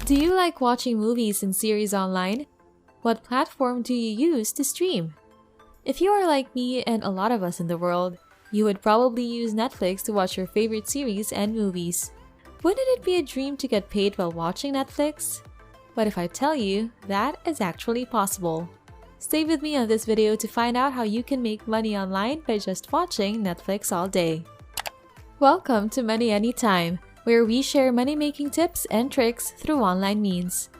Do you like watching movies and series online? What platform do you use to stream? If you are like me and a lot of us in the world, you would probably use Netflix to watch your favorite series and movies. Wouldn't it be a dream to get paid while watching Netflix? What if I tell you that is actually possible? Stay with me on this video to find out how you can make money online by just watching Netflix all day. Welcome to Money Anytime, where we share money-making tips and tricks through online means.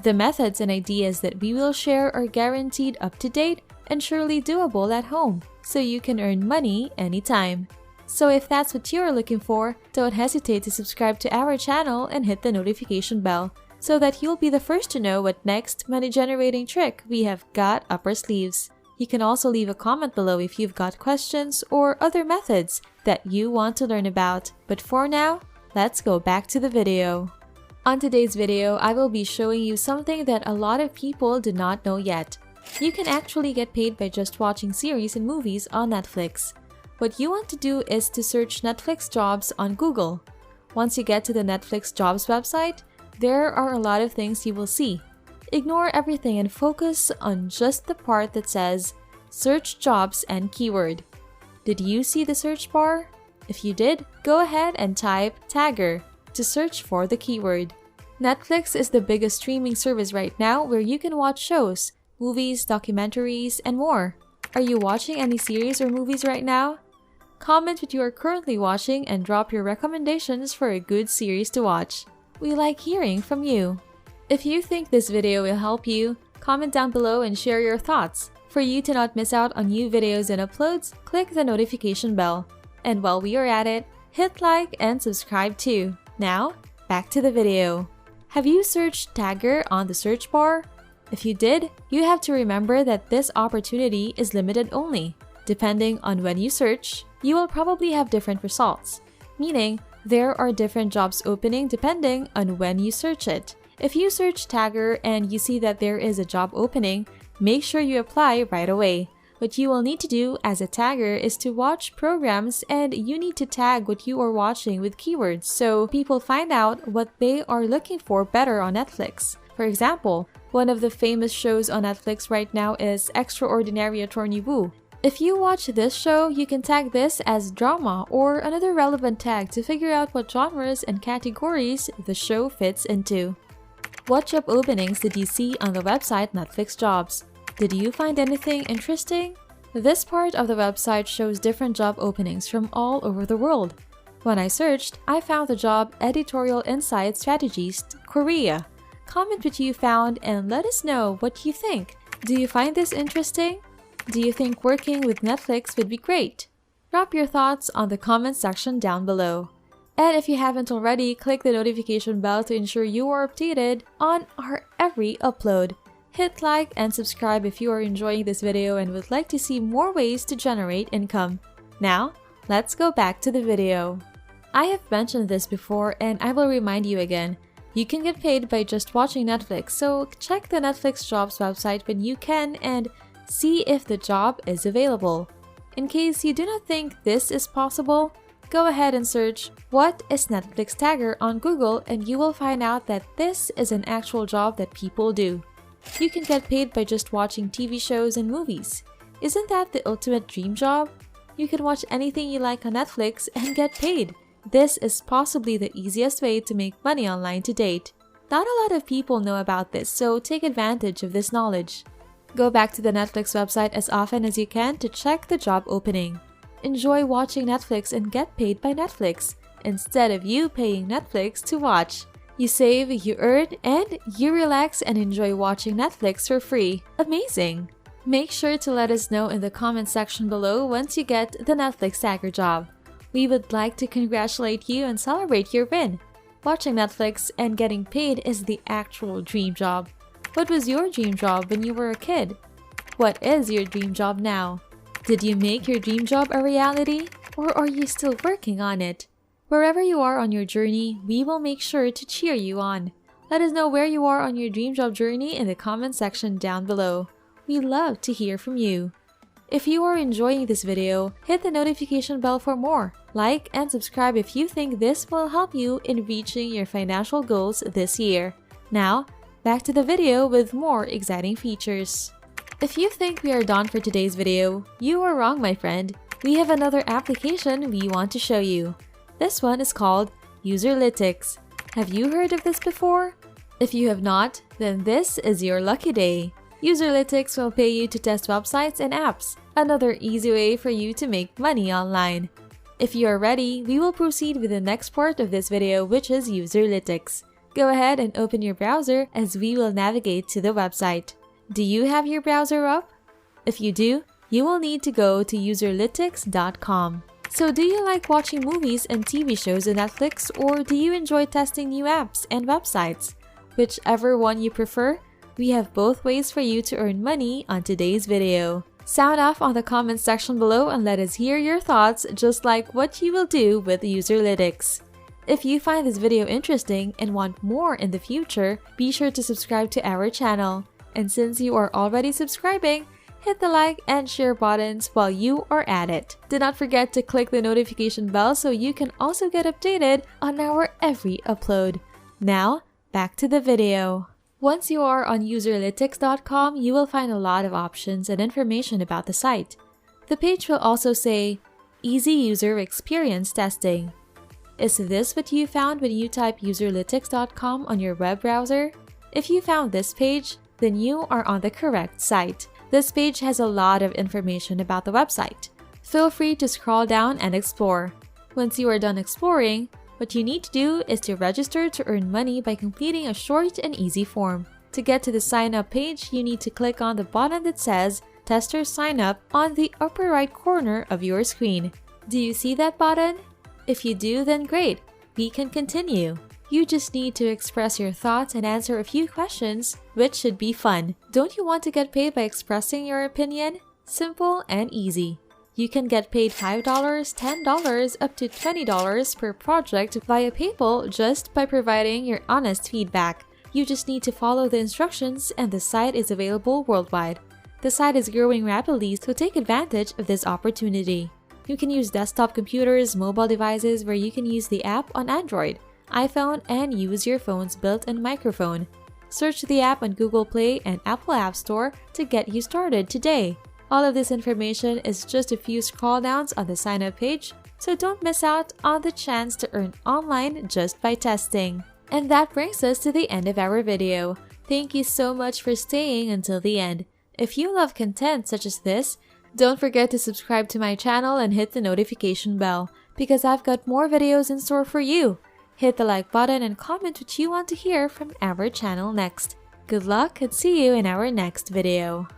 The methods and ideas that we will share are guaranteed up-to-date and surely doable at home, so you can earn money anytime. So if that's what you're looking for, don't hesitate to subscribe to our channel and hit the notification bell, so that you'll be the first to know what next money-generating trick we have got up our sleeves. You can also leave a comment below if you've got questions or other methods that you want to learn about. But for now, let's go back to the video. On today's video, I will be showing you something that a lot of people do not know yet. You can actually get paid by just watching series and movies on Netflix. What you want to do is to search Netflix jobs on Google. Once you get to the Netflix jobs website, there are a lot of things you will see. Ignore everything and focus on just the part that says Search Jobs and Keyword. Did you see the search bar? If you did, go ahead and type Tagger to search for the keyword. Netflix is the biggest streaming service right now where you can watch shows, movies, documentaries, and more. Are you watching any series or movies right now? Comment what you are currently watching and drop your recommendations for a good series to watch. We like hearing from you. If you think this video will help you, comment down below and share your thoughts. For you to not miss out on new videos and uploads, click the notification bell. And while we are at it, hit like and subscribe too. Now, back to the video. Have you searched Tagger on the search bar? If you did, you have to remember that this opportunity is limited only. Depending on when you search, you will probably have different results, meaning there are different jobs opening depending on when you search it. If you search Tagger and you see that there is a job opening, make sure you apply right away. What you will need to do as a tagger is to watch programs, and you need to tag what you are watching with keywords so people find out what they are looking for better on Netflix. For example, one of the famous shows on Netflix right now is Extraordinary Attorney Woo. If you watch this show, you can tag this as drama or another relevant tag to figure out what genres and categories the show fits into. What job openings did you see on the website Netflix Jobs? Did you find anything interesting? This part of the website shows different job openings from all over the world. When I searched, I found the job Editorial Insight Strategist, Korea. Comment what you found and let us know what you think. Do you find this interesting? Do you think working with Netflix would be great? Drop your thoughts on the comment section down below. And if you haven't already, click the notification bell to ensure you are updated on our every upload. Hit like and subscribe if you are enjoying this video and would like to see more ways to generate income. Now, let's go back to the video. I have mentioned this before and I will remind you again. You can get paid by just watching Netflix, so check the Netflix jobs website when you can and see if the job is available. In case you do not think this is possible, go ahead and search "What is Netflix Tagger" on Google and you will find out that this is an actual job that people do. You can get paid by just watching TV shows and movies. Isn't that the ultimate dream job? You can watch anything you like on Netflix and get paid. This is possibly the easiest way to make money online to date. Not a lot of people know about this, so take advantage of this knowledge. Go back to the Netflix website as often as you can to check the job opening. Enjoy watching Netflix and get paid by Netflix, instead of you paying Netflix to watch. You save, you earn, and you relax and enjoy watching Netflix for free. Amazing! Make sure to let us know in the comment section below once you get the Netflix Tagger job. We would like to congratulate you and celebrate your win. Watching Netflix and getting paid is the actual dream job. What was your dream job when you were a kid? What is your dream job now? Did you make your dream job a reality? Or are you still working on it? Wherever you are on your journey, we will make sure to cheer you on. Let us know where you are on your dream job journey in the comment section down below. We love to hear from you. If you are enjoying this video, hit the notification bell for more. Like and subscribe if you think this will help you in reaching your financial goals this year. Now, back to the video with more exciting features. If you think we are done for today's video, you are wrong, my friend. We have another application we want to show you. This one is called Userlytics. Have you heard of this before? If you have not, then this is your lucky day. Userlytics will pay you to test websites and apps, another easy way for you to make money online. If you are ready, we will proceed with the next part of this video, which is Userlytics. Go ahead and open your browser as we will navigate to the website. Do you have your browser up? If you do, you will need to go to userlytics.com. So do you like watching movies and TV shows on Netflix, or do you enjoy testing new apps and websites? Whichever one you prefer, we have both ways for you to earn money on today's video. Sound off on the comment section below and let us hear your thoughts, just like what you will do with Userlytics. If you find this video interesting and want more in the future, be sure to subscribe to our channel. And since you are already subscribing, hit the like and share buttons while you are at it. Do not forget to click the notification bell so you can also get updated on our every upload. Now, back to the video. Once you are on userlytics.com, you will find a lot of options and information about the site. The page will also say, Easy User Experience Testing. Is this what you found when you type userlytics.com on your web browser? If you found this page, then you are on the correct site. This page has a lot of information about the website. Feel free to scroll down and explore. Once you are done exploring, what you need to do is to register to earn money by completing a short and easy form. To get to the sign up page, you need to click on the button that says Tester Sign Up on the upper right corner of your screen. Do you see that button? If you do, then great, we can continue. You just need to express your thoughts and answer a few questions, which should be fun. Don't you want to get paid by expressing your opinion? Simple and easy. You can get paid $5, $10, up to $20 per project via PayPal just by providing your honest feedback. You just need to follow the instructions and the site is available worldwide. The site is growing rapidly, so take advantage of this opportunity. You can use desktop computers, mobile devices where you can use the app on Android, iPhone, and use your phone's built-in microphone. Search the app on Google Play and Apple App Store to get you started today. All of this information is just a few scroll downs on the sign-up page, so don't miss out on the chance to earn online just by testing. And that brings us to the end of our video. Thank you so much for staying until the end. If you love content such as this, don't forget to subscribe to my channel and hit the notification bell, because I've got more videos in store for you. Hit the like button and comment what you want to hear from our channel next. Good luck and see you in our next video.